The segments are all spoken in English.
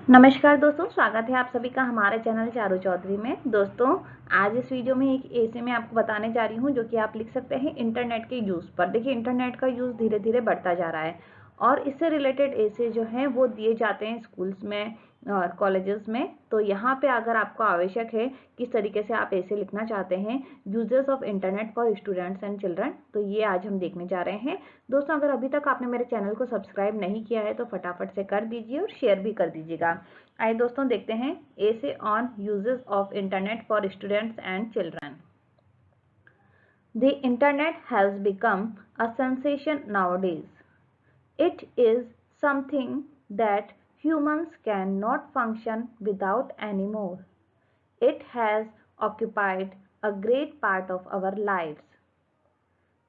नमस्कार दोस्तों, स्वागत है आप सभी का हमारे चैनल चारू चौधरी में। दोस्तों, आज इस वीडियो में एक ऐसे में आपको बताने जा रही हूँ जो कि आप लिख सकते हैं इंटरनेट के यूज़ पर। देखिए, इंटरनेट का यूज़ धीरे धीरे बढ़ता जा रहा है और इससे रिलेटेड ऐसे जो हैं वो दिए जाते हैं स्कूल्स में और कॉलेजेस में। तो यहाँ पे अगर आपको आवश्यक है किस तरीके से आप ऐसे लिखना चाहते हैं uses of internet for students and children, तो ये आज हम देखने जा रहे हैं। दोस्तों, अगर अभी तक आपने मेरे चैनल को सब्सक्राइब नहीं किया है तो फटाफट से कर दीजिए और शेयर भी कर दीजिएगा। आइए दोस्तों, देखते हैं ऐसे on uses of internet for students and children. The internet has become a sensation nowadays. It is something that humans cannot function without anymore. It has occupied a great part of our lives.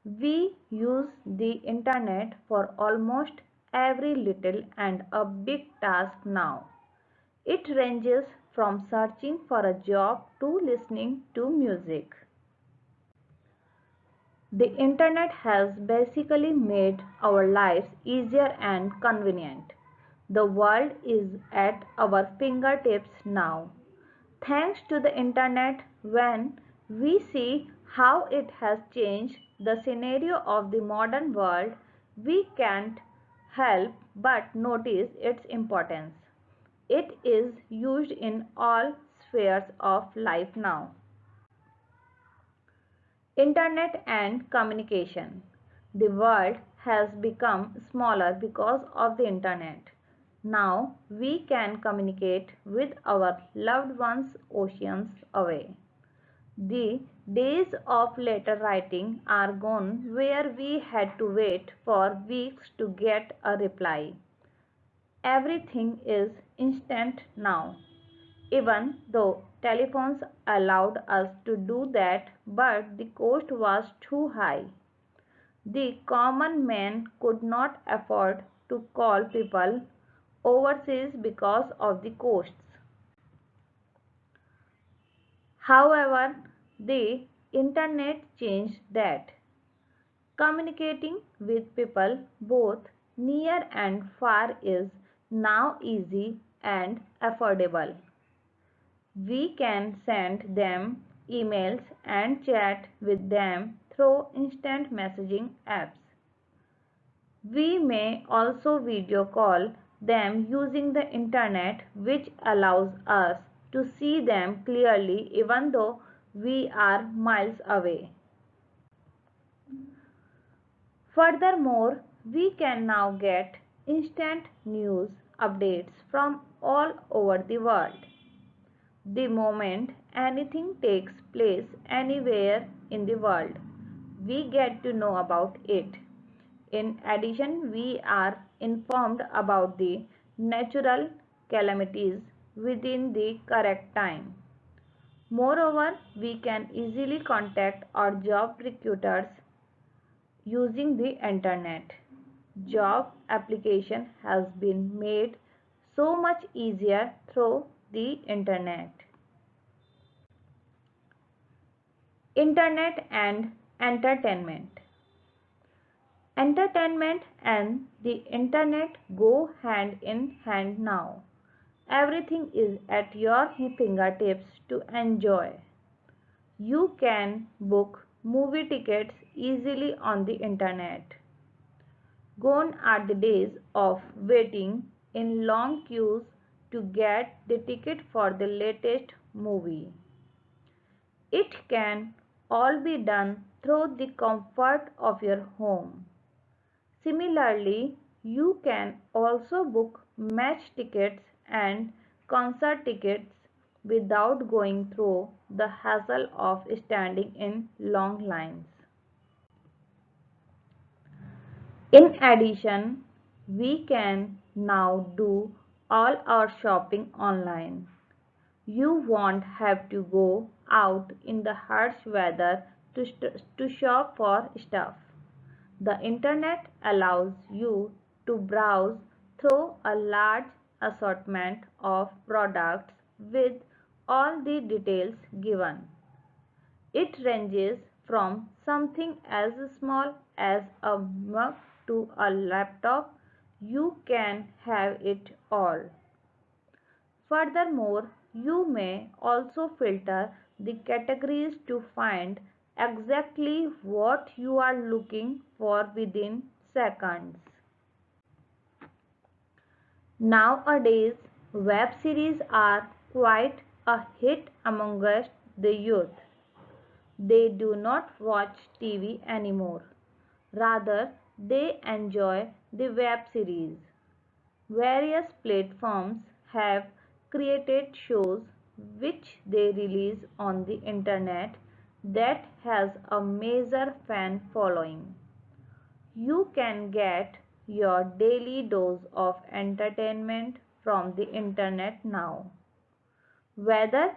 We use the internet for almost every little and a big task now. It ranges from searching for a job to listening to music. The internet has basically made our lives easier and convenient. The world is at our fingertips now. Thanks to the internet, when we see how it has changed the scenario of the modern world, we can't help but notice its importance. It is used in all spheres of life now. Internet and communication. The world has become smaller because of the internet. Now we can communicate with our loved ones oceans away. The days of letter writing are gone where we had to wait for weeks to get a reply. Everything is instant now. Even though telephones allowed us to do that, but the cost was too high. The common man could not afford to call people overseas because of the costs. However, the internet changed that. Communicating with people both near and far is now easy and affordable. We can send them emails and chat with them through instant messaging apps. We may also video call them using the internet, which allows us to see them clearly even though we are miles away. Furthermore, we can now get instant news updates from all over the world. The moment anything takes place anywhere in the world, we get to know about it. In addition, we are informed about the natural calamities within the correct time. Moreover, we can easily contact our job recruiters using the internet. Job application has been made so much easier through the internet. Internet and entertainment. Entertainment and the internet go hand in hand now. Everything is at your fingertips to enjoy. You can book movie tickets easily on the internet. Gone are the days of waiting in long queues to get the ticket for the latest movie. It can all be done through the comfort of your home. Similarly, you can also book match tickets and concert tickets without going through the hassle of standing in long lines. In addition, we can now do all our shopping online. You won't have to go out in the harsh weather to shop for stuff. The internet allows you to browse through a large assortment of products with all the details given. It ranges from something as small as a mug to a laptop. You can have it all. Furthermore, you may also filter the categories to find exactly what you are looking for within seconds. Nowadays, web series are quite a hit amongst the youth. They do not watch TV anymore. Rather, they enjoy the web series. Various platforms have created shows which they release on the internet that has a major fan following. You can get your daily dose of entertainment from the internet now. Whether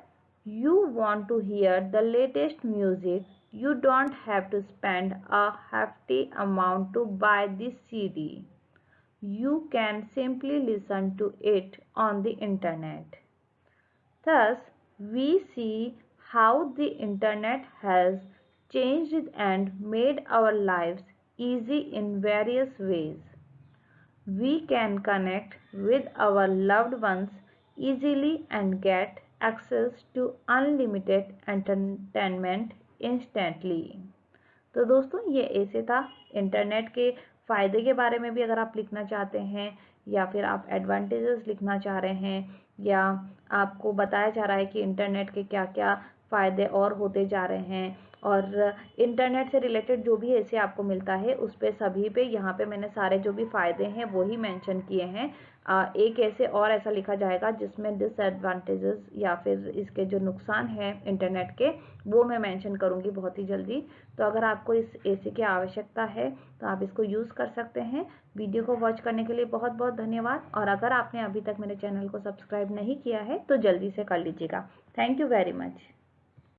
you want to hear the latest music, you don't have to spend a hefty amount to buy the CD. You can simply listen to it on the internet. Thus, we see how the internet has changed and made our lives easy in various ways. We can connect with our loved ones easily and get access to unlimited entertainment instantly. तो दोस्तों ये ऐसे था internet के फ़ायदे के बारे में भी अगर आप लिखना चाहते हैं या फिर आप एडवांटेजेस लिखना चाह रहे हैं या आपको बताया जा रहा है कि इंटरनेट के क्या क्या फ़ायदे और होते जा रहे हैं और इंटरनेट से रिलेटेड जो भी ऐसे आपको मिलता है उस पे सभी पे यहाँ पे मैंने सारे जो भी फ़ायदे हैं वो ही मेंशन किए हैं। एक ऐसे और ऐसा लिखा जाएगा जिसमें डिसएडवांटेजेस या फिर इसके जो नुकसान हैं इंटरनेट के वो मैं मेंशन करूँगी बहुत ही जल्दी। तो अगर आपको इस एसी की आवश्यकता है तो आप इसको यूज़ कर सकते हैं। वीडियो को वॉच करने के लिए बहुत बहुत धन्यवाद और अगर आपने अभी तक मेरे चैनल को सब्सक्राइब नहीं किया है तो जल्दी से कर लीजिएगा। Thank you very much.